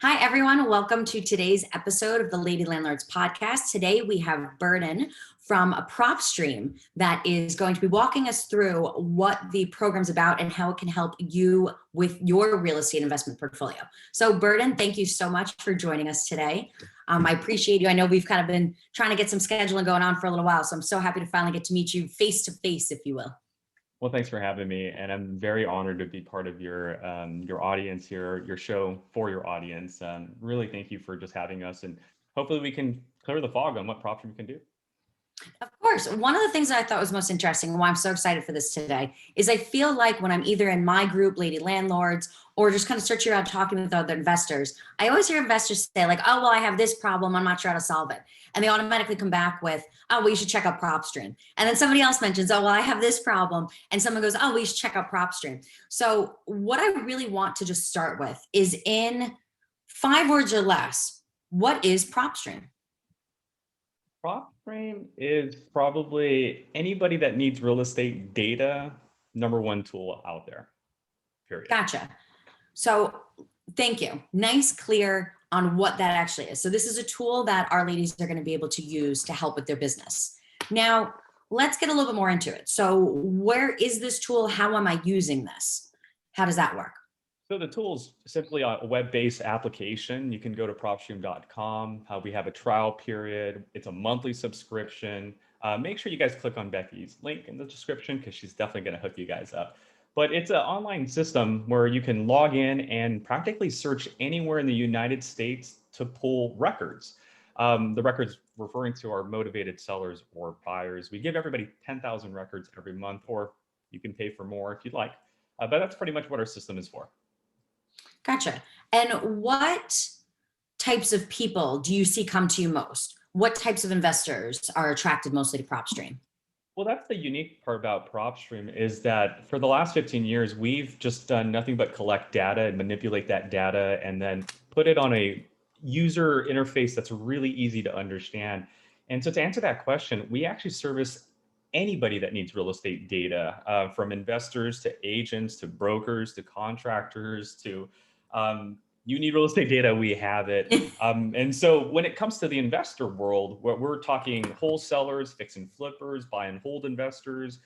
Hi, everyone. Welcome to today's episode of the Lady Landlords podcast. Today, we have Burden from Propstream that is going to be walking us through what the program's about and how it can help you with your real estate investment portfolio. So, Burden, thank you so much for joining us today. I appreciate you. I know we've kind of been trying to get some scheduling going on for a little while, so I'm so happy to finally get to meet you face to face, if you will. Well, thanks for having me, and I'm very honored to be part of your audience here, your show for your audience. Really, thank you for just having us, and hopefully we can clear the fog on what Propstream can do. Of course. One of the things that I thought was most interesting and why I'm so excited for this today is I feel like when I'm either in my group, Lady Landlords, or just kind of searching around talking with other investors, I always hear investors say like, oh, well, I have this problem. I'm not sure how to solve it. And they automatically come back with, oh, well, you should check out Propstream. And then somebody else mentions, oh, well, I have this problem. And someone goes, oh, well, you should check out Propstream. So what I really want to just start with is in 5 words or less, what is Propstream? Propstream is probably anybody that needs real estate data, number one tool out there, period. Gotcha. So thank you. Nice, clear on what that actually is. So this is a tool that our ladies are going to be able to use to help with their business. Now, let's get a little bit more into it. So where is this tool? How am I using this? How does that work? So the tool is simply a web-based application. You can go to propstream.com. We have a trial period. It's a monthly subscription. Make sure you guys click on Becky's link in the description because she's definitely going to hook you guys up. But it's an online system where you can log in and practically search anywhere in the United States to pull records. The records referring to our motivated sellers or buyers. We give everybody 10,000 records every month, or you can pay for more if you'd like. But that's pretty much what our system is for. Gotcha. And what types of people do you see come to you most? What types of investors are attracted mostly to Propstream? Well, that's the unique part about Propstream is that for the last 15 years, we've just done nothing but collect data and manipulate that data and then put it on a user interface that's really easy to understand. And so to answer that question, we actually service anybody that needs real estate data, from investors to agents to brokers to contractors to you need real estate data, we have it. And so when it comes to the investor world, where we're talking wholesalers, fix and flippers, buy and hold investors,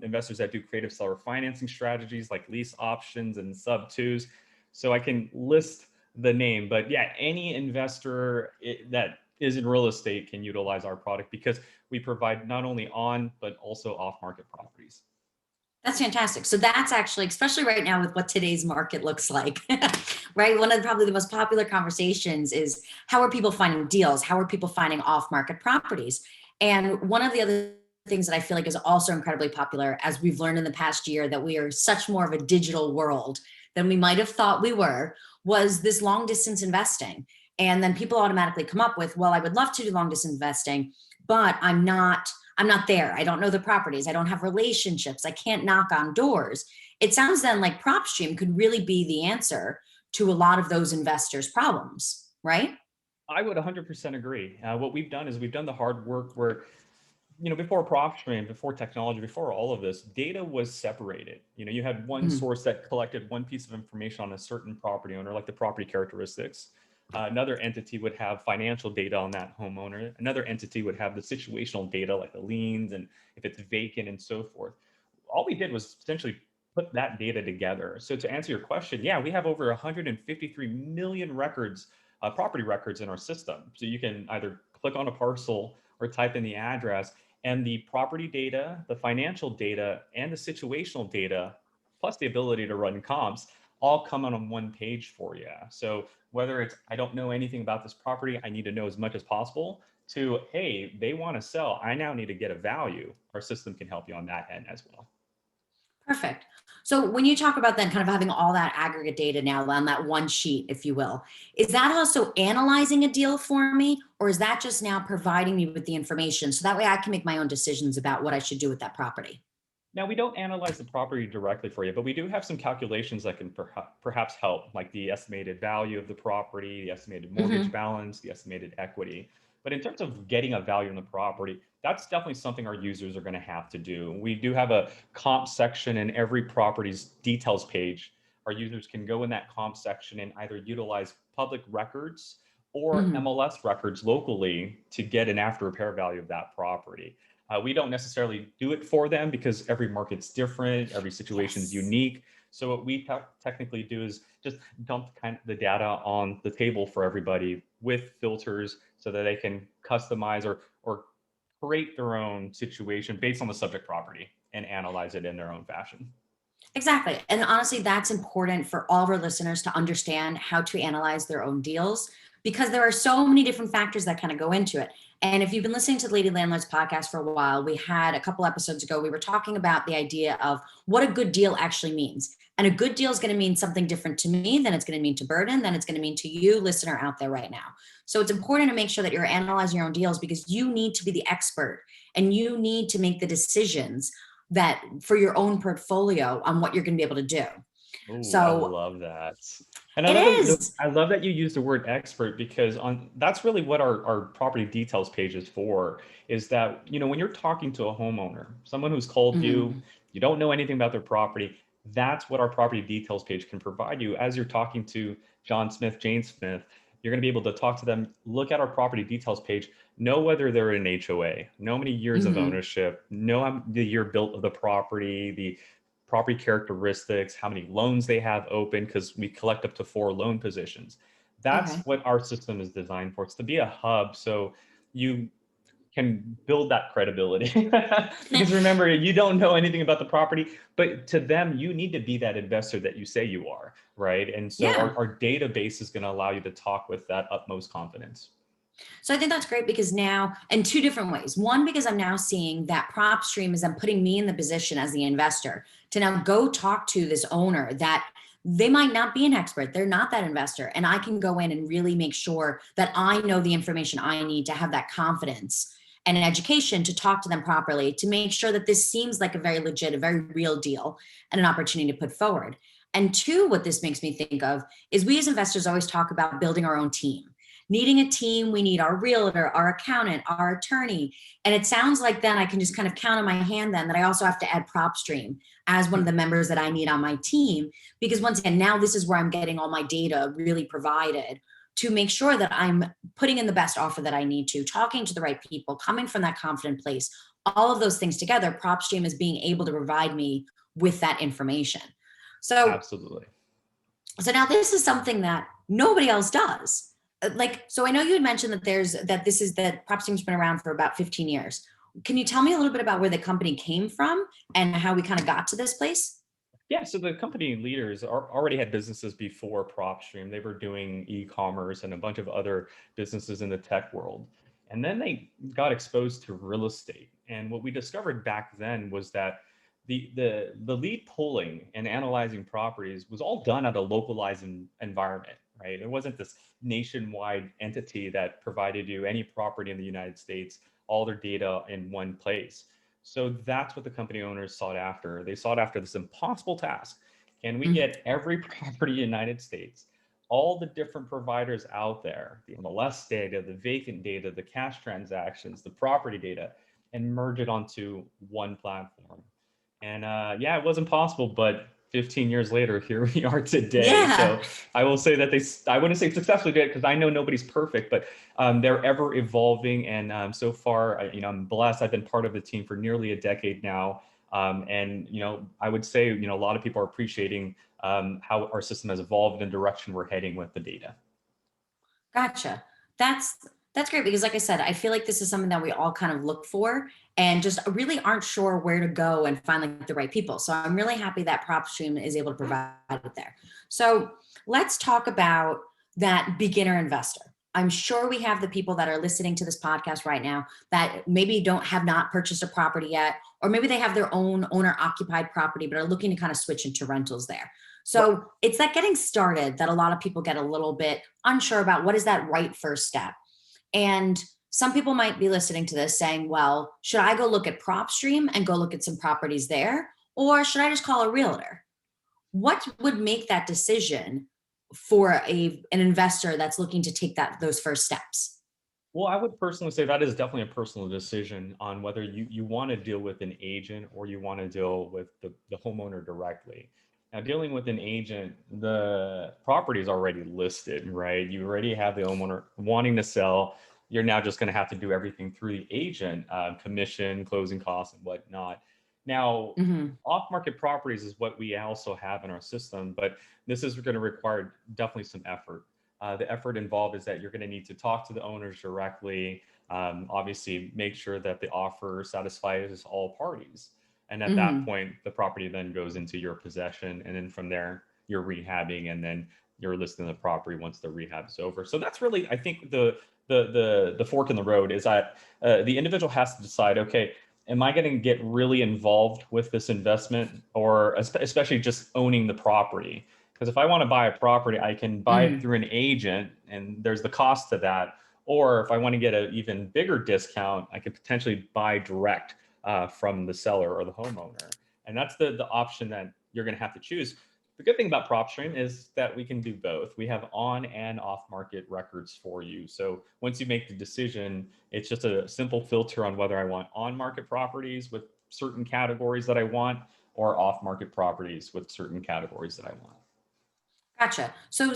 investors that do creative seller financing strategies like lease options and sub twos. So I can list the name, but yeah, any investor that is in real estate can utilize our product because we provide not only on, but also off market properties. That's fantastic. So that's actually, especially right now with what today's market looks like, right? One of probably the most popular conversations is how are people finding deals? How are people finding off-market properties? And one of the other things that I feel like is also incredibly popular, as we've learned in the past year, that we are such more of a digital world than we might have thought we were, was this long distance investing. And then people automatically come up with, well, I would love to do long distance investing, but I'm not there. I don't know the properties. I don't have relationships. I can't knock on doors. It sounds then like Propstream could really be the answer to a lot of those investors' problems, right? I would 100% agree. What we've done is we've done the hard work where, before Propstream, before technology, before all of this, data was separated. You had one source that collected one piece of information on a certain property owner, like the property characteristics. Another entity would have financial data on that homeowner. Another entity would have the situational data, like the liens and if it's vacant and so forth. All we did was essentially put that data together. So to answer your question, yeah, we have over 153 million records, property records in our system. So you can either click on a parcel or type in the address, and the property data, the financial data, and the situational data, plus the ability to run comps, all come on one page for you. So whether it's, I don't know anything about this property, I need to know as much as possible, to, hey, they want to sell, I now need to get a value. Our system can help you on that end as well. Perfect. So when you talk about then kind of having all that aggregate data now on that one sheet, if you will, is that also analyzing a deal for me, or is that just now providing me with the information so that way I can make my own decisions about what I should do with that property? Now, we don't analyze the property directly for you, but we do have some calculations that can perhaps help, like the estimated value of the property, the estimated mortgage balance, the estimated equity. But in terms of getting a value in the property, that's definitely something our users are going to have to do. We do have a comp section in every property's details page our users can go in that comp section and either utilize public records or Mhm. MLS records locally to get an after repair value of that property. We don't necessarily do it for them because every market's different, every situation is Yes. unique. So what we technically do is just dump kind of the data on the table for everybody with filters so that they can customize or create their own situation based on the subject property and analyze it in their own fashion. Exactly. And honestly, that's important for all of our listeners to understand how to analyze their own deals because there are so many different factors that kind of go into it. And if you've been listening to the Lady Landlords podcast for a while, we had a couple episodes ago, we were talking about the idea of what a good deal actually means. And a good deal is going to mean something different to me than it's going to mean to Burden, than it's going to mean to you, listener out there right now. So it's important to make sure that you're analyzing your own deals because you need to be the expert and you need to make the decisions that for your own portfolio on what you're going to be able to do. Oh, I So love that. And I it love is. I love that you use the word expert because on that's really what our property details page is for, is that, when you're talking to a homeowner, someone who's called you, Mhm. you don't know anything about their property, that's what our property details page can provide you. As you're talking to John Smith, Jane Smith, you're going to be able to talk to them, look at our property details page, know whether they're in an HOA, know how many years of Mhm. ownership, know the year built of the property, the property characteristics, how many loans they have open, because we collect up to 4 loan positions. That's Okay. what our system is designed for. It's to be a hub so you can build that credibility. Because remember, you don't know anything about the property, but to them, you need to be that investor that you say you are, right? And so Yeah. our database is going to allow you to talk with that utmost confidence. So I think that's great because now, in two different ways. One, because I'm now seeing that Propstream is then putting me in the position as the investor to now go talk to this owner that they might not be an expert. They're not that investor. And I can go in and really make sure that I know the information I need to have that confidence and an education to talk to them properly, to make sure that this seems like a very legit, a very real deal and an opportunity to put forward. And two, what this makes me think of is we as investors always talk about building our own team. Needing a team, we need our realtor, our accountant, our attorney. And it sounds like then I can just kind of count on my hand then that I also have to add Propstream as one of the members that I need on my team. Because once again, now this is where I'm getting all my data really provided to make sure that I'm putting in the best offer that I need to, talking to the right people, coming from that confident place. All of those things together, Propstream is being able to provide me with that information. So Absolutely. so now this is something that nobody else does. Like, so I know you had mentioned that that Propstream's been around for about 15 years. Can you tell me a little bit about where the company came from and how we kind of got to this place? Yeah, so the company leaders already had businesses before PropStream. They were doing e-commerce and a bunch of other businesses in the tech world. And then they got exposed to real estate. And what we discovered back then was that the lead pulling and analyzing properties was all done at a localized environment, right? It wasn't this nationwide entity that provided you any property in the United States, all their data in one place. So that's what the company owners sought after. They sought after this impossible task. Can we Mm, get every property in the United States, all the different providers out there, the MLS data, the vacant data, the cash transactions, the property data, and merge it onto one platform? And yeah, it wasn't possible, but 15 years later, here we are today. yeah. So I will say that I wouldn't say successfully did it because I know nobody's perfect, but they're ever evolving. And so far, I'm blessed. I've been part of the team for nearly a decade now. And, I would say, a lot of people are appreciating how our system has evolved and the direction we're heading with the data. Gotcha. That's that's great because like I said, I feel like this is something that we all kind of look for and just really aren't sure where to go and find like the right people. So I'm really happy that PropStream is able to provide it there. So let's talk about that beginner investor. I'm sure we have the people that are listening to this podcast right now that maybe don't have not purchased a property yet, or maybe they have their own owner occupied property, but are looking to kind of switch into rentals there. So it's that getting started that a lot of people get a little bit unsure about what is that right first step. And some people might be listening to this saying, well, should I go look at PropStream and go look at some properties there? Or should I just call a realtor? What would make that decision for an investor that's looking to take those first steps? Well, I would personally say that is definitely a personal decision on whether you want to deal with an agent or you want to deal with the homeowner directly. Now, dealing with an agent, the property is already listed, right? You already have the homeowner wanting to sell. You're now just going to have to do everything through the agent, commission, closing costs, and whatnot. Now, Hmm. off-market properties is what we also have in our system, but this is going to require definitely some effort. The effort involved is that you're going to need to talk to the owners directly, obviously make sure that the offer satisfies all parties. And at that Hmm. point, the property then goes into your possession. And then from there, you're rehabbing and then you're listing the property once the rehab is over. So that's really, I think, the fork in the road is that the individual has to decide, okay, am I going to get really involved with this investment, or especially just owning the property? Because if I want to buy a property, I can buy it Hmm. through an agent and there's the cost to that. Or if I want to get an even bigger discount, I could potentially buy direct from the seller or the homeowner. And that's the option that you're going to have to choose. The good thing about Propstream is that we can do both. We have on and off market records for you. So once you make the decision, it's just a simple filter on whether I want on market properties with certain categories that I want, or off market properties with certain categories that I want. Gotcha. So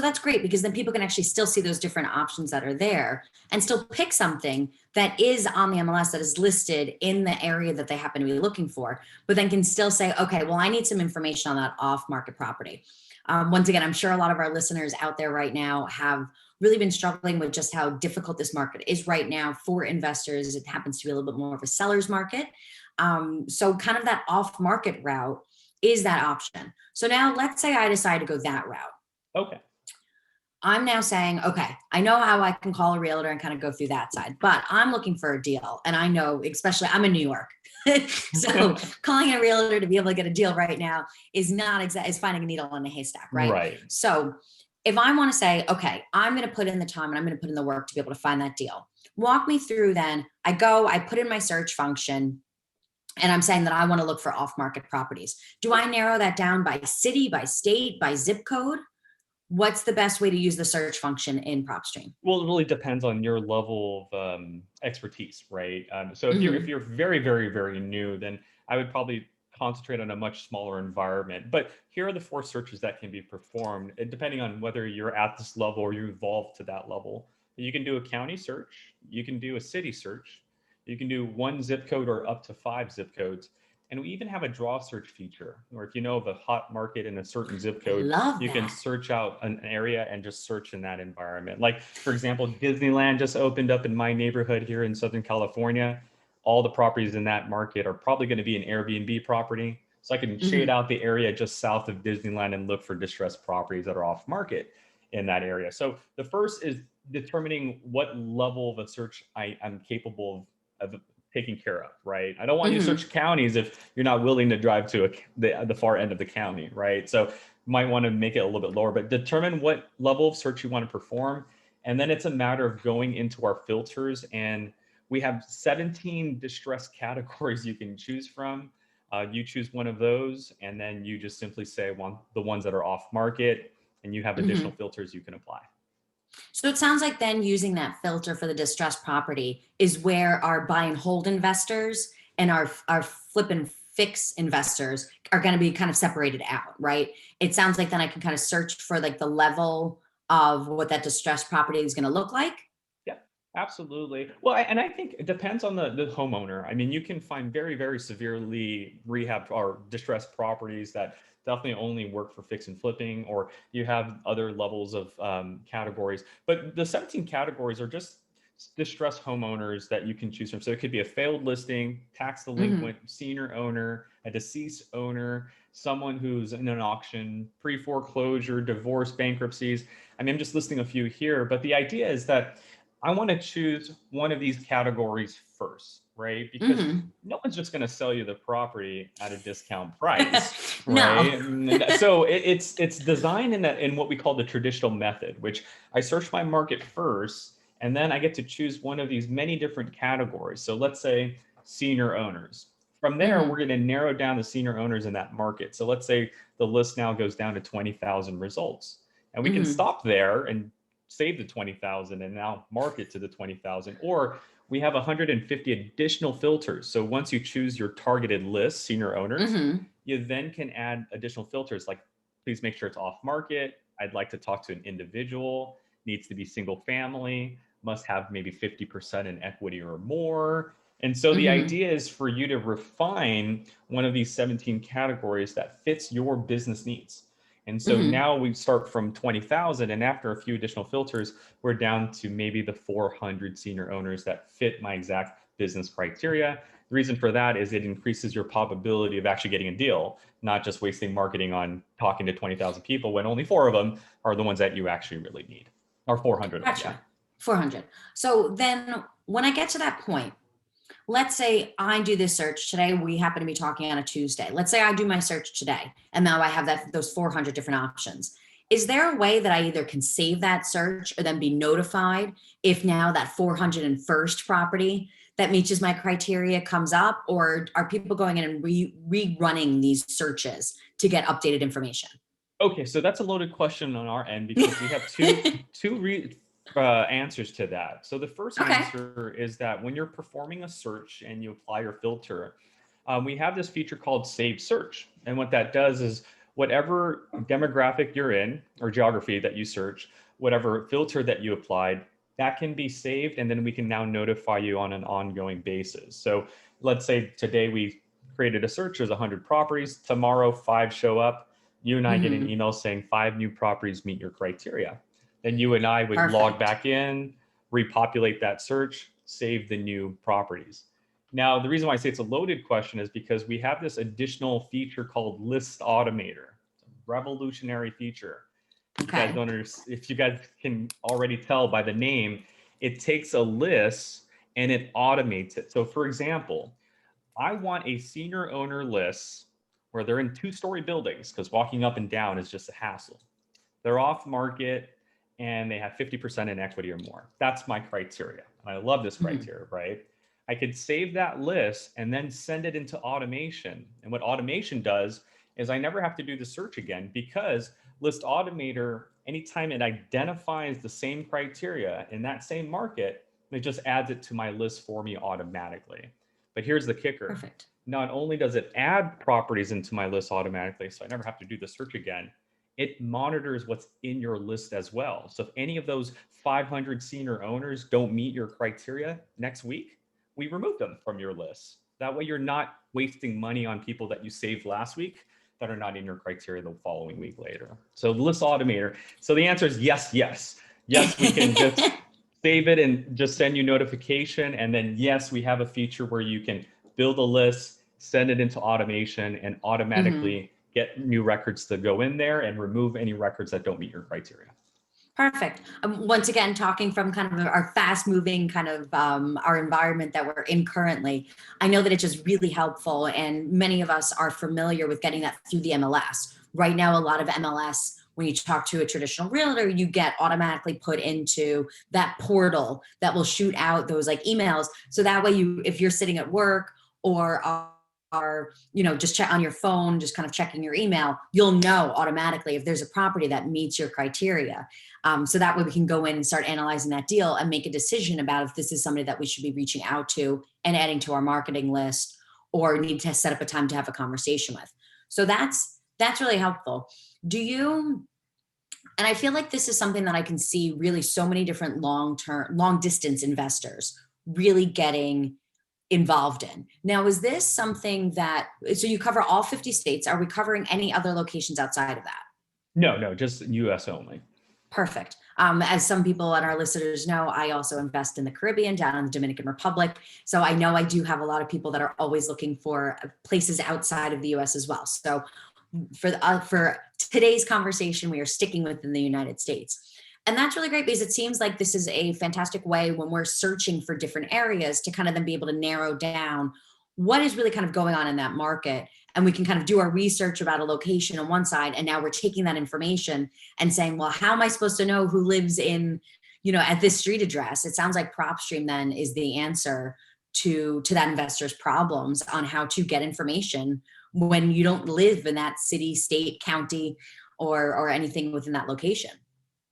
that's great because then people can actually still see those different options that are there and still pick something that is on the MLS that is listed in the area that they happen to be looking for, but then can still say, okay, well, I need some information on that off market property. Once again, I'm sure a lot of our listeners out there right now have really been struggling with just how difficult this market is right now for investors. It happens to be a little bit more of a seller's market. So kind of that off market route is that option. So now let's say I decide to go that route. Okay. I'm now saying, okay, I know how I can call a realtor and kind of go through that side, but I'm looking for a deal. And I know, especially I'm in New York. So calling a realtor to be able to get a deal right now is not exactly, is finding a needle in a haystack, right? Right. So if I want to say, okay, I'm going to put in the time and I'm going to put in the work to be able to find that deal, walk me through then. I put in my search function and I'm saying that I want to look for off market properties. Do I narrow that down by city, by state, by zip code? What's the best way to use the search function in PropStream? Well, it really depends on your level of expertise, right? So if Hmm. you're very, very, very new, then I would probably concentrate on a much smaller environment. But here are the four searches that can be performed, depending on whether you're at this level or you evolve to that level. You can do a county search, you can do a city search, you can do one zip code or up to five zip codes. And we even have a draw search feature, or if you know of a hot market in a certain zip I code, love you can that. search out an area and just search in that environment. Like, for example, Disneyland just opened up in my neighborhood here in Southern California. All the properties in that market are probably going to be an Airbnb property. So I can shade Hmm. out the area just south of Disneyland and look for distressed properties that are off market in that area. So the first is determining what level of a search I'm capable of taken care of, right? I don't want you to Hmm. search counties if you're not willing to drive to the far end of the county, right? So you might want to make it a little bit lower, but determine what level of search you want to perform. And then it's a matter of going into our filters, and we have 17 distress categories you can choose from. You choose one of those, and then you just simply say the ones that are off market, and you have additional Hmm. filters you can apply. So it sounds like then using that filter for the distressed property is where our buy and hold investors and our flip and fix investors are going to be kind of separated out, right? It sounds like then I can kind of search for like the level of what that distressed property is going to look like. Yeah, absolutely. Well, and I think it depends on the homeowner. I mean, you can find very, very severely rehab or distressed properties that definitely only work for fix and flipping, or you have other levels of categories. But the 17 categories are just distressed homeowners that you can choose from. So it could be a failed listing, tax Hmm. delinquent, senior owner, a deceased owner, someone who's in an auction, pre-foreclosure, divorce, bankruptcies. I mean, I'm just listing a few here, but the idea is that I want to choose one of these categories first, right? Because Hmm. no one's just going to sell you the property at a discount price, No. right? So it's designed in what we call the traditional method, which I search my market first, and then I get to choose one of these many different categories. So let's say senior owners. From there, we're Hmm. going to narrow down the senior owners in that market. So let's say the list now goes down to 20,000 results, and we can Hmm. stop there and save the 20,000 and now market to the 20,000. Or we have 150 additional filters. So once you choose your targeted list, senior owners, you then can add additional filters like, please make sure it's off market. I'd like to talk to an individual, needs to be single family, must have maybe 50% in equity or more. And so the idea is for you to refine one of these 17 categories that fits your business needs. And so now we start from 20,000, and after a few additional filters, we're down to maybe the 400 senior owners that fit my exact business criteria. The reason for that is it increases your probability of actually getting a deal, not just wasting marketing on talking to 20,000 people when only 4 of them are the ones that you actually really need, or 400 of them. Gotcha. 400. So then when I get to that point, let's say I do this search today. We happen to be talking on a Tuesday. Let's say I do my search today, and now I have those 400 different options. Is there a way that I either can save that search or then be notified if now that 401st property that meets my criteria comes up, or are people going in and rerunning these searches to get updated information? Okay, so that's a loaded question on our end because we have two answers to that. So the first answer is that when you're performing a search and you apply your filter, we have this feature called Save Search. And what that does is whatever demographic you're in or geography that you search, whatever filter that you applied, that can be saved. And then we can now notify you on an ongoing basis. So let's say today we created a search, there's 100 properties, tomorrow 5 show up. You and I get an email saying 5 new properties meet your criteria. Then you and I would log back in, repopulate that search, save the new properties. Now, the reason why I say it's a loaded question is because we have this additional feature called List Automator. It's a revolutionary feature. If you guys can already tell by the name, it takes a list and it automates it. So for example, I want a senior owner list where they're in 2-story buildings because walking up and down is just a hassle. They're off market and they have 50% in equity or more. That's my criteria. And I love this criteria, right? I could save that list and then send it into automation. And what automation does is I never have to do the search again because List Automator, anytime it identifies the same criteria in that same market, it just adds it to my list for me automatically. But here's the kicker. Perfect. Not only does it add properties into my list automatically, so I never have to do the search again, it monitors what's in your list as well. So if any of those 500 senior owners don't meet your criteria next week, we remove them from your list. That way you're not wasting money on people that you saved last week that are not in your criteria the following week later. So the List Automator. So the answer is yes, yes. Yes, we can just save it and just send you notification. And then yes, we have a feature where you can build a list, send it into automation, and automatically get new records to go in there and remove any records that don't meet your criteria. Perfect. Once again, talking from kind of our fast moving kind of our environment that we're in currently, I know that it's just really helpful. And many of us are familiar with getting that through the MLS. Right now, a lot of MLS, when you talk to a traditional realtor, you get automatically put into that portal that will shoot out those like emails. So that way if you're sitting at work or are, just check on your phone, just kind of checking your email, you'll know automatically if there's a property that meets your criteria. So that way we can go in and start analyzing that deal and make a decision about if this is somebody that we should be reaching out to and adding to our marketing list or need to set up a time to have a conversation with. So that's really helpful. And I feel like this is something that I can see really so many different long distance investors really getting involved in. Now, is this something so you cover all 50 states? Are we covering any other locations outside of that? No, just US only. Perfect. As some people on our listeners know, I also invest in the Caribbean, down in the Dominican Republic. So I know I do have a lot of people that are always looking for places outside of the US as well. So for today's conversation, we are sticking within the United States. And that's really great because it seems like this is a fantastic way when we're searching for different areas to kind of then be able to narrow down what is really kind of going on in that market. And we can kind of do our research about a location on one side. And now we're taking that information and saying, well, how am I supposed to know who lives in, at this street address? It sounds like Propstream then is the answer to that investor's problems on how to get information when you don't live in that city, state, county, or anything within that location.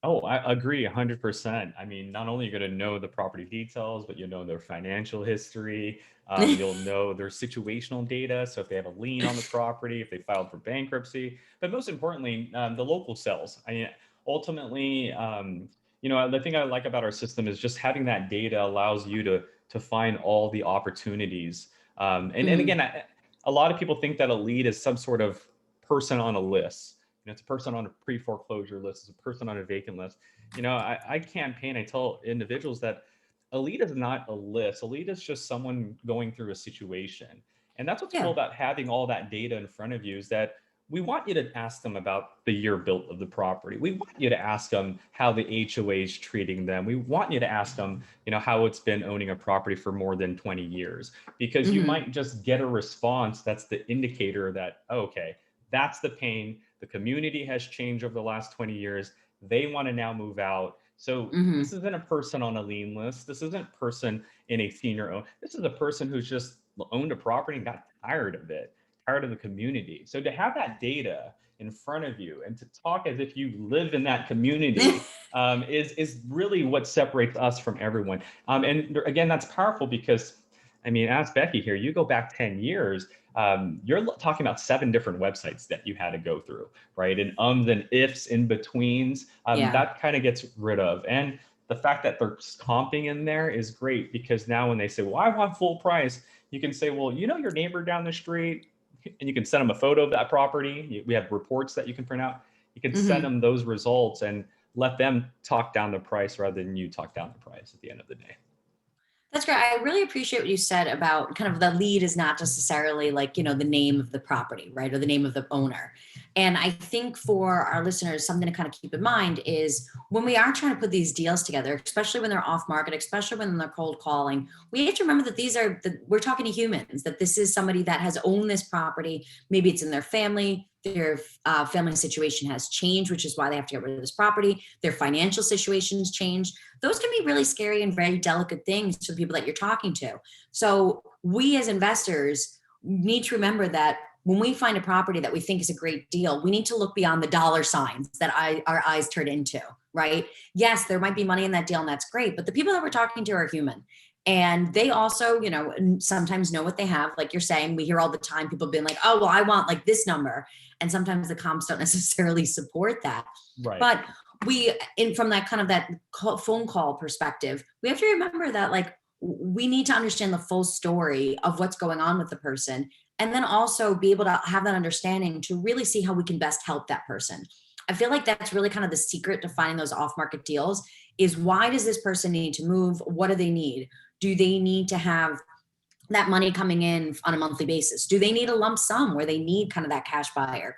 Oh, I agree 100%. I mean, not only are you going to know the property details, but you'll know their financial history. You'll know their situational data. So if they have a lien on the property, if they filed for bankruptcy, but most importantly, the local sales. I mean, ultimately, the thing I like about our system is just having that data allows you to find all the opportunities. And Mhm. again, a lot of people think that a lead is some sort of person on a list. It's a person on a pre-foreclosure list, it's a person on a vacant list. I campaign, I tell individuals that a lead is not a list. A lead is just someone going through a situation. And that's what's cool Yeah. about having all that data in front of you is that we want you to ask them about the year built of the property. We want you to ask them how the HOA is treating them. We want you to ask them, how it's been owning a property for more than 20 years, because you Mhm. might just get a response that's the indicator that, oh, okay, that's the pain. The community has changed over the last 20 years. They want to now move out. So this Mhm. isn't a person on a lien list. This isn't a person in a senior own. This is a person who's just owned a property and got tired of it, tired of the community. So to have that data in front of you and to talk as if you live in that community is really what separates us from everyone. And again, that's powerful because, I mean, ask Becky here. You go back 10 years, you're talking about 7 different websites that you had to go through, right? And ums and ifs in betweens, Yeah. that kind of gets rid of. And the fact that they're comping in there is great because now when they say, well, I want full price, you can say, well, your neighbor down the street, and you can send them a photo of that property. We have reports that you can print out. You can send Mhm. them those results and let them talk down the price rather than you talk down the price at the end of the day. That's great. I really appreciate what you said about kind of the lead is not necessarily like, the name of the property, right? Or the name of the owner. And I think for our listeners, something to kind of keep in mind is when we are trying to put these deals together, especially when they're off market, especially when they're cold calling, we have to remember that we're talking to humans, that this is somebody that has owned this property. Maybe it's in their family. Their family situation has changed, which is why they have to get rid of this property. Their financial situations changed. Those can be really scary and very delicate things to the people that you're talking to. So we as investors need to remember that when we find a property that we think is a great deal, we need to look beyond the dollar signs that our eyes turn into, right? Yes, there might be money in that deal and that's great, but the people that we're talking to are human. And they also, sometimes know what they have. Like you're saying, we hear all the time people being like, oh, well, I want like this number. And sometimes the comps don't necessarily support that. Right. But from that kind of that phone call perspective, we have to remember that like we need to understand the full story of what's going on with the person, and then also be able to have that understanding to really see how we can best help that person. I feel like that's really kind of the secret to finding those off market deals is why does this person need to move? What do they need? Do they need to have that money coming in on a monthly basis? Do they need a lump sum where they need kind of that cash buyer?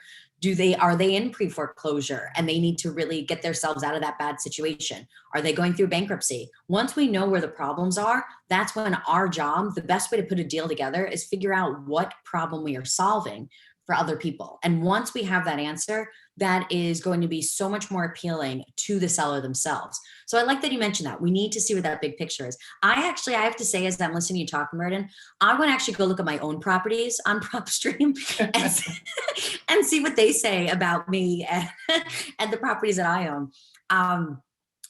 Are they in pre-foreclosure and they need to really get themselves out of that bad situation? Are they going through bankruptcy? Once we know where the problems are, that's when our job, the best way to put a deal together is figure out what problem we are solving for other people. And once we have that answer, that is going to be so much more appealing to the seller themselves. So I like that you mentioned that. We need to see what that big picture is. I have to say, as I'm listening to you talk, Merton, I want to actually go look at my own properties on Propstream and see what they say about me and the properties that I own.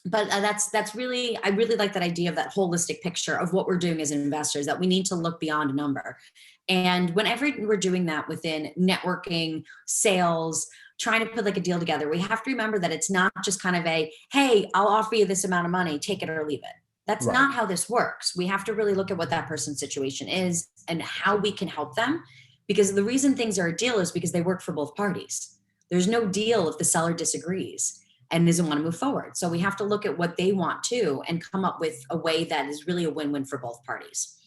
But that's really, I really like that idea of that holistic picture of what we're doing as investors, that we need to look beyond a number. And whenever we're doing that within networking, sales, trying to put like a deal together, we have to remember that it's not just kind of hey, I'll offer you this amount of money, take it or leave it. That's Right. not how this works. We have to really look at what that person's situation is and how we can help them. Because the reason things are a deal is because they work for both parties. There's no deal if the seller disagrees and doesn't want to move forward. So we have to look at what they want too and come up with a way that is really a win-win for both parties.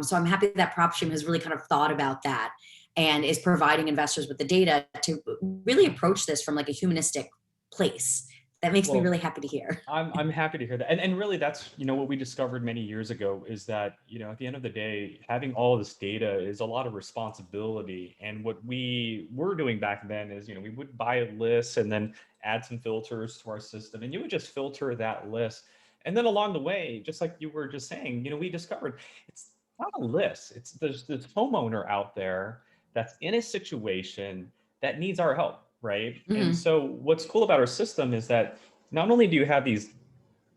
So I'm happy that PropStream has really kind of thought about that and is providing investors with the data to really approach this from like a humanistic place. That makes me Well, really happy to hear. I'm happy to hear that. And really that's, what we discovered many years ago is that, at the end of the day, having all this data is a lot of responsibility. And what we were doing back then is, we would buy a list and then add some filters to our system and you would just filter that list. And then along the way, just like you were just saying, we discovered it's not a list. There's this homeowner out there that's in a situation that needs our help, right? And Mhm. so what's cool about our system is that not only do you have these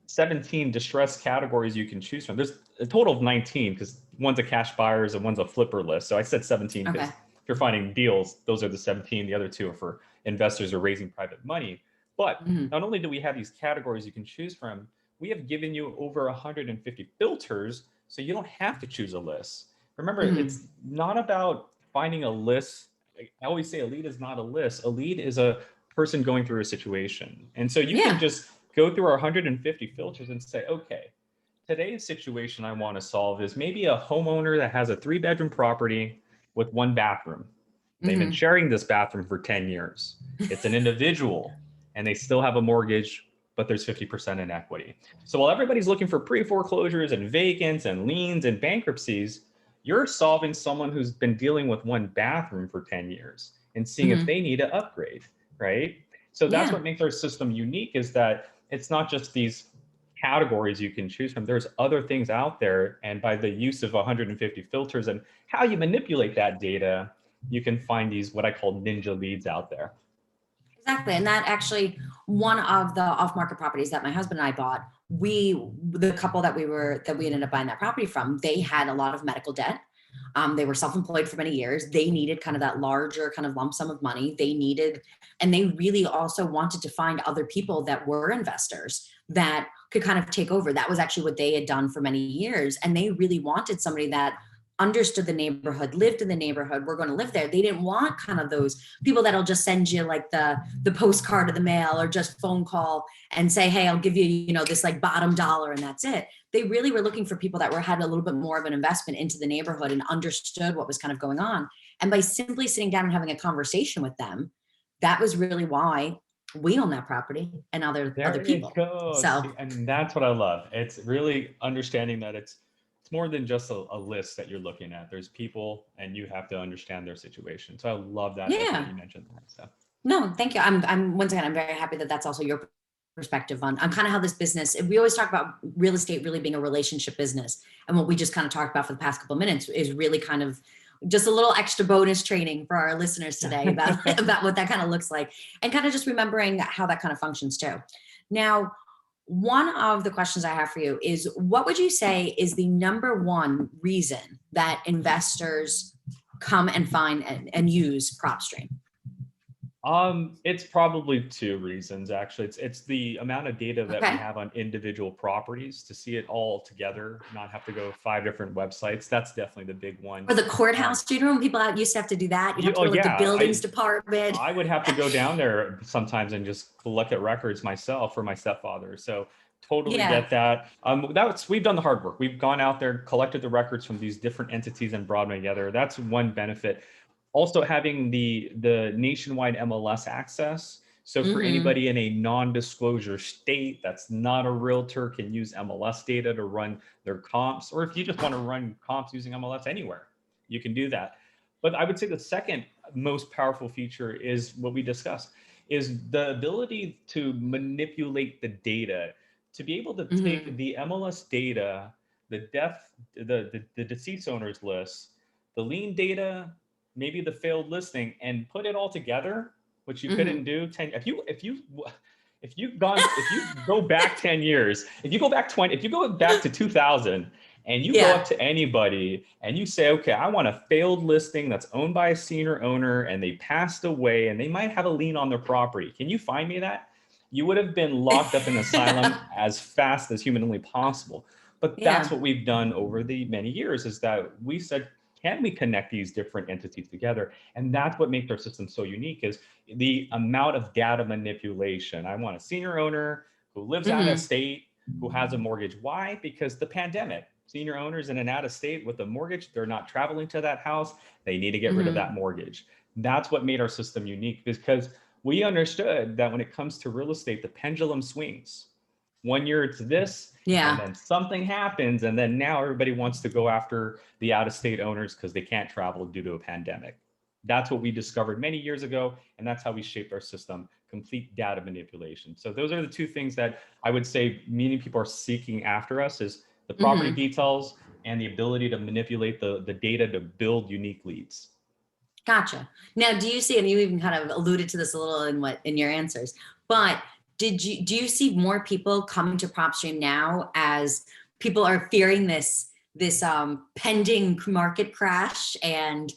17 distress categories you can choose from, there's a total of 19 because one's a cash buyers and one's a flipper list. So I said 17 because Okay. if you're finding deals, those are the 17. The other two are for investors or raising private money. But Mhm. not only do we have these categories you can choose from, we have given you over 150 filters so you don't have to choose a list. Remember, Mhm. it's not about finding a list. I always say a lead is not a list. A lead is a person going through a situation. And so you can Yeah. just go through our 150 filters and say, okay, today's situation I want to solve is maybe a homeowner that has a 3-bedroom property with 1 bathroom. They've been Mhm. sharing this bathroom for 10 years. It's an individual and they still have a mortgage, but there's 50% in equity. So while everybody's looking for pre-foreclosures and vacants and liens and bankruptcies, you're solving someone who's been dealing with 1 bathroom for 10 years and seeing if Mhm. they need to upgrade, right? So that's Yeah. what makes our system unique, is that it's not just these categories you can choose from. There's other things out there. And by the use of 150 filters and how you manipulate that data, you can find these what I call ninja leads out there. Exactly. And that actually, one of the off-market properties that my husband and I bought, the couple that we ended up buying that property from, they had a lot of medical debt. They were self-employed for many years. They needed kind of that larger kind of lump sum of money. And they really also wanted to find other people that were investors that could kind of take over. That was actually what they had done for many years. And they really wanted somebody that understood the neighborhood, lived in the neighborhood, we're going to live there. They didn't want kind of those people that'll just send you like the postcard of the mail or just phone call and say, hey, I'll give you, this like bottom dollar and that's it. They really were looking for people that had a little bit more of an investment into the neighborhood and understood what was kind of going on. And by simply sitting down and having a conversation with them, that was really why we own that property and other There you people. go. So See, and that's what I love. It's really understanding that it's more than just a list that you're looking at. There's people, and you have to understand their situation. So I love that yeah, you mentioned that. So no, thank you. I'm once again, I'm very happy that that's also your perspective on kind of how this business, we always talk about real estate really being a relationship business. And what we just kind of talked about for the past couple of minutes is really kind of just a little extra bonus training for our listeners today about, about what that kind of looks like and kind of just remembering how that kind of functions too. Now, one of the questions I have for you is what would you say is the number one reason that investors come and find and use PropStream? It's probably two reasons actually. It's the amount of data that we Okay. have on individual properties to see it all together, not have to go 5 different websites. That's definitely the big one. Or the Um, courthouse, do you know when people used to have to do that? You'd have to oh go like the yeah, buildings department. I would have to go down there sometimes and just look at records myself for my stepfather. So totally Yeah. get that. We've done the hard work. We've gone out there, collected the records from these different entities and brought them together. That's one benefit. Also having the nationwide MLS access. So for Mm-hmm. anybody in a non-disclosure state that's not a realtor can use MLS data to run their comps, or if you just want to run comps using MLS anywhere, you can do that. But I would say the second most powerful feature is what we discussed, is the ability to manipulate the data, to be able to Mm-hmm. take the MLS data, the death, the deceased owners list, the lien data, maybe the failed listing, and put it all together, which you couldn't Mm-hmm. do 10. If you go back 10 years, if you go back 20, if you go back to 2000 and you go Yeah. up to anybody and you say, okay, I want a failed listing that's owned by a senior owner and they passed away and they might have a lien on their property. Can you find me that? You would have been locked up in an asylum as fast as humanly possible. But that's Yeah. what we've done over the many years, is that we said, can we connect these different entities together? And that's what makes our system so unique, is the amount of data manipulation. I want a senior owner who lives out of Mm-hmm. state, who has a mortgage. Why? Because the pandemic. Senior owners in and out of state with a mortgage, they're not traveling to that house. They need to get rid of Mm-hmm. that mortgage. That's what made our system unique, because we understood that when it comes to real estate, the pendulum swings. One year it's this, and Yeah. then something happens, and then now everybody wants to go after the out of state owners because they can't travel due to a pandemic. That's what we discovered many years ago, and that's how we shaped our system: complete data manipulation. So those are the two things that I would say many people are seeking after us: is the property Mm-hmm. details and the ability to manipulate the data to build unique leads. Gotcha. Now, do you see, and you even kind of alluded to this a little in your answers, but do you see more people coming to Propstream now as people are fearing this pending market crash and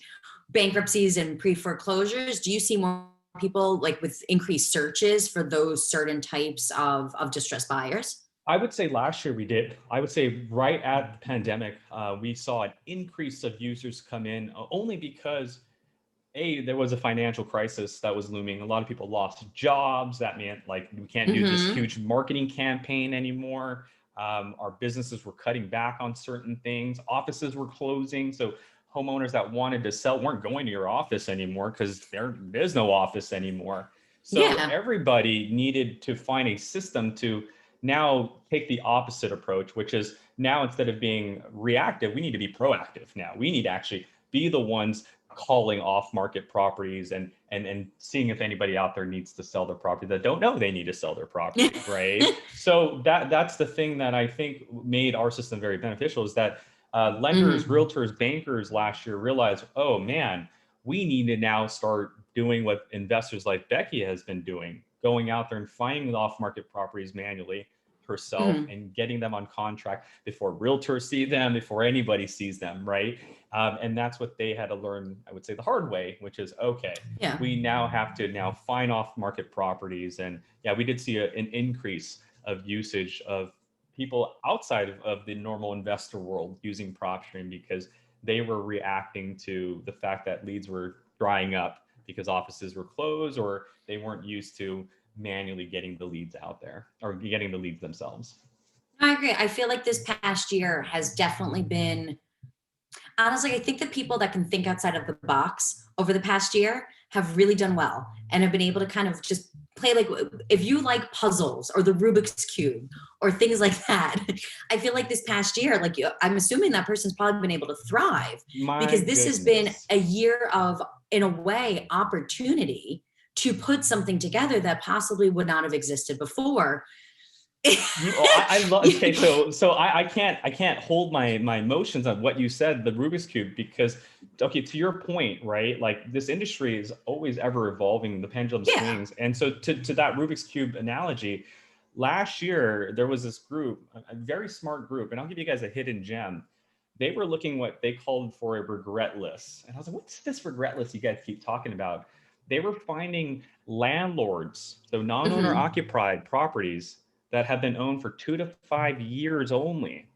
bankruptcies and pre-foreclosures? Do you see more people like with increased searches for those certain types of distressed buyers? I would say last year we did. I would say right at the pandemic, we saw an increase of users come in only because there was a financial crisis that was looming. A lot of people lost jobs. That meant like we can't do this Mm-hmm. huge marketing campaign anymore. Our businesses were cutting back on certain things. Offices were closing. So homeowners that wanted to sell weren't going to your office anymore because there is no office anymore. So Yeah. everybody needed to find a system to now take the opposite approach, which is now instead of being reactive, we need to be proactive now. We need to actually be the ones calling off market properties and seeing if anybody out there needs to sell their property that don't know they need to sell their property, right? So that's the thing that I think made our system very beneficial is that lenders, Mm-hmm. realtors, bankers last year realized, oh man, we need to now start doing what investors like Becky has been doing, going out there and finding the off-market properties manually herself Mm-hmm. and getting them on contract before realtors see them, before anybody sees them, right? And that's what they had to learn, I would say, the hard way, which is, okay, Yeah. we now have to now find off-market properties. And yeah, we did see an increase of usage of people outside of the normal investor world using Propstream because they were reacting to the fact that leads were drying up because offices were closed or they weren't used to manually getting the leads out there or getting the leads themselves. I agree. I feel like this past year has definitely been, honestly, I think the people that can think outside of the box over the past year have really done well and have been able to kind of just play like, if you like puzzles or the Rubik's Cube or things like that, I feel like this past year, like I'm assuming that person's probably been able to thrive My because this has been goodness. a year of, in a way, opportunity to put something together that possibly would not have existed before. I love. Okay, so I can't hold my emotions on what you said, the Rubik's cube, because okay, to your point, right? Like this industry is always ever evolving. The pendulum Yeah. swings, and so to that Rubik's cube analogy, last year there was this group, a very smart group, and I'll give you guys a hidden gem. They were looking what they called for a regret list, and I was like, "What's this regret list you guys keep talking about?" They were finding landlords, so non-owner Hmm. occupied properties that have been owned for 2 to 5 years only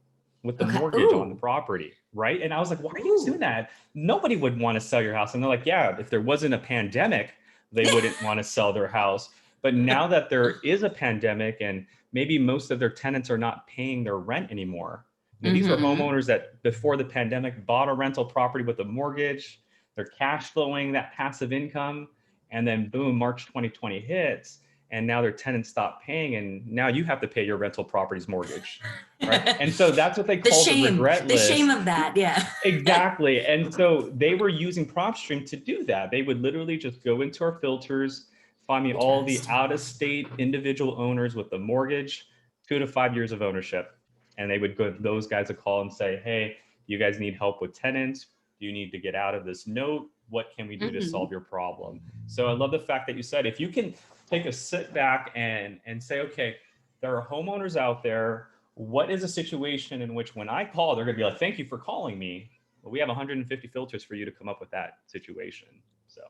with the Okay. mortgage on the Ooh. property, right? And I was like, why are you doing Ooh. that? Nobody would want to sell your house. And they're like, yeah, if there wasn't a pandemic, they wouldn't want to sell their house. But now that there is a pandemic and maybe most of their tenants are not paying their rent anymore, these were Hmm. homeowners that before the pandemic bought a rental property with a mortgage, they're cash flowing that passive income, and then boom, March 2020 hits and now their tenants stop paying and now you have to pay your rental property's mortgage, right? And so that's what they call the regret The shame list. of that. Yeah. Exactly. And so they were using Propstream to do that. They would literally just go into our filters, find me all the Interesting. out of state individual owners with the mortgage, 2 to 5 years of ownership. And they would go those guys a call and say, hey, you guys need help with tenants. Do you need to get out of this note? What can we do to Hmm. solve your problem? So I love the fact that you said if you can take a sit back and say, okay, there are homeowners out there. What is a situation in which when I call, they're going to be like, thank you for calling me. Well, we have 150 filters for you to come up with that situation. So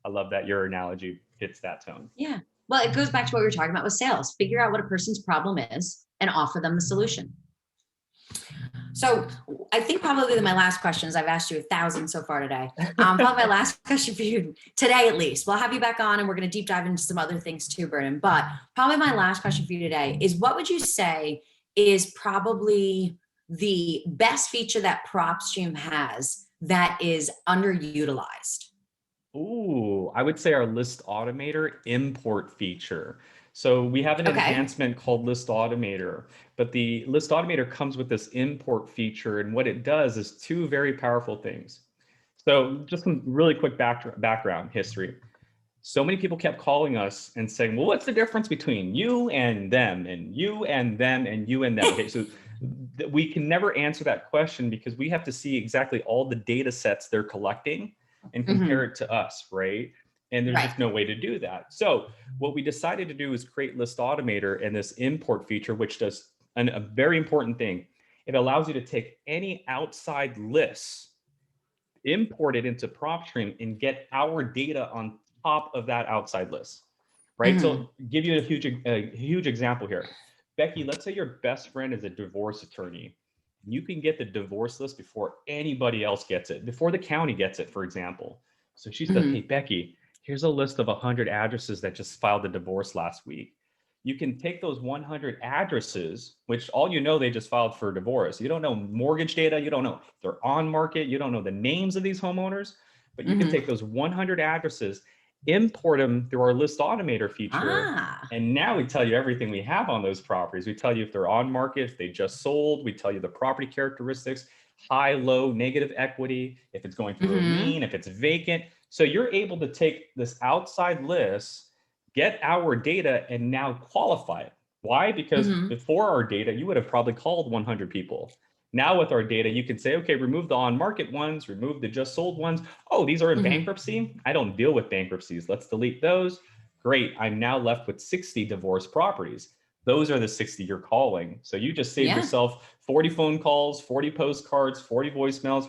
I love that your analogy hits that tone. Yeah. Well, it goes back to what we were talking about with sales. Figure out what a person's problem is and offer them the solution. So I think probably my last questions, I've asked you 1,000 so far today. Probably my last question for you today, at least. We'll have you back on and we're going to deep dive into some other things too, Vernon. But probably my last question for you today is what would you say is probably the best feature that PropStream has that is underutilized? Ooh, I would say our list automator import feature. So we have an Okay. enhancement called list automator, but the list automator comes with this import feature. And what it does is two very powerful things. So just some really quick background history. So many people kept calling us and saying, well, what's the difference between you and them and you and them and you and them? Okay, so we can never answer that question because we have to see exactly all the data sets they're collecting and compare Hmm. it to us, right? And there's Right. just no way to do that. So what we decided to do is create List Automator and this import feature, which does a very important thing. It allows you to take any outside lists, import it into Propstream, and get our data on top of that outside list, right? So give you a huge example here. Becky, let's say your best friend is a divorce attorney. You can get the divorce list before anybody else gets it, before the county gets it, for example. So she said, hey, Becky, here's a list of 100 addresses that just filed a divorce last week. You can take those 100 addresses, which all you know, they just filed for divorce. You don't know mortgage data. You don't know if they're on market. You don't know the names of these homeowners, but you can take those 100 addresses, import them through our List Automator feature. And now we tell you everything we have on those properties. We tell you if they're on market, if they just sold. We tell you the property characteristics, high, low, negative equity, if it's going through a lien, if it's vacant. So you're able to take this outside list, get our data, and now qualify it. Why? Because before our data, you would have probably called 100 people. Now with our data, you can say, okay, remove the on-market ones, remove the just sold ones. Oh, these are in bankruptcy. I don't deal with bankruptcies. Let's delete those. Great. I'm now left with 60 divorce properties. Those are the 60 you're calling. So you just saved yourself 40 phone calls, 40 postcards, 40 voicemails,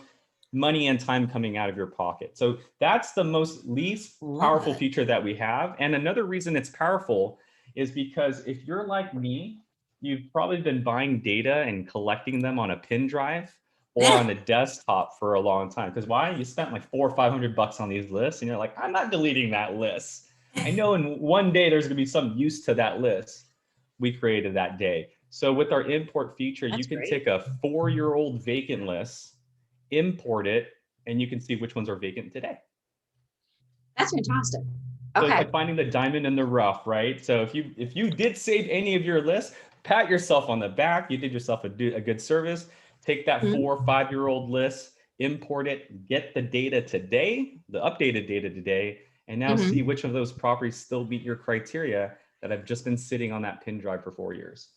money and time coming out of your pocket. So that's the least powerful feature that we have. And another reason it's powerful is because if you're like me, you've probably been buying data and collecting them on a pin drive or on a desktop for a long time. Because why? You spent like $400 or $500 on these lists, and you're like, I'm not deleting that list. I know in one day there's going to be some use to that list. We created that day. So with our import feature, you can take a 4-year-old vacant list, import it, and you can see which ones are vacant today. That's fantastic. So it's like finding the diamond in the rough, right? So if you did save any of your lists, pat yourself on the back. You did yourself a good service. Take that 4 or 5-year-old list, import it, get the data today, the updated data today, and now see which of those properties still meet your criteria that have just been sitting on that pin drive for 4 years.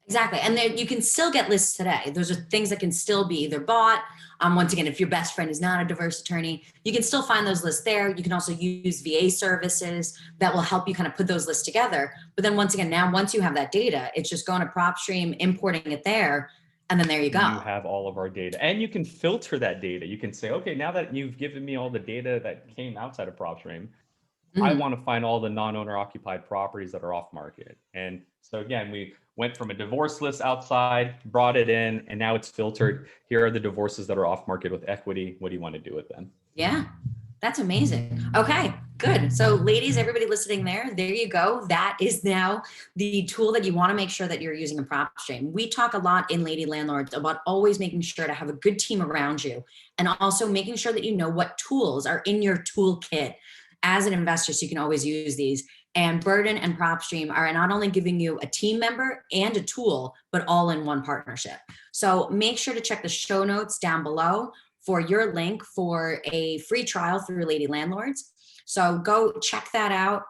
Exactly. And then you can still get lists today. Those are things that can still be either bought. Once again, if your best friend is not a divorce attorney, you can still find those lists there. You can also use VA services that will help you kind of put those lists together. But then once again, now once you have that data, it's just going to Propstream, importing it there, and then there you go. You have all of our data, and you can filter that data. You can say, okay, now that you've given me all the data that came outside of Propstream, I want to find all the non-owner occupied properties that are off market. And so again, we went from a divorce list outside, brought it in, and now it's filtered. Here are the divorces that are off market with equity. What do you want to do with them? Yeah, that's amazing. Okay, good. So ladies, everybody listening there you go. That is now the tool that you want to make sure that you're using in Propstream. We talk a lot in Lady Landlords about always making sure to have a good team around you, and also making sure that you know what tools are in your toolkit as an investor, so you can always use these. And Burden and Propstream are not only giving you a team member and a tool, but all in one partnership. So make sure to check the show notes down below for your link for a free trial through Lady Landlords. So go check that out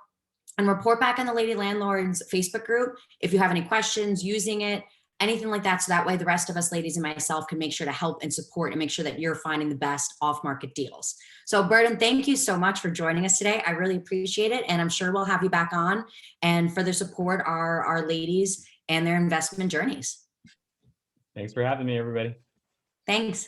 and report back in the Lady Landlords Facebook group if you have any questions using it, anything like that. So that way the rest of us ladies and myself can make sure to help and support and make sure that you're finding the best off-market deals. So Burden, thank you so much for joining us today. I really appreciate it. And I'm sure we'll have you back on and further support our ladies and their investment journeys. Thanks for having me, everybody. Thanks.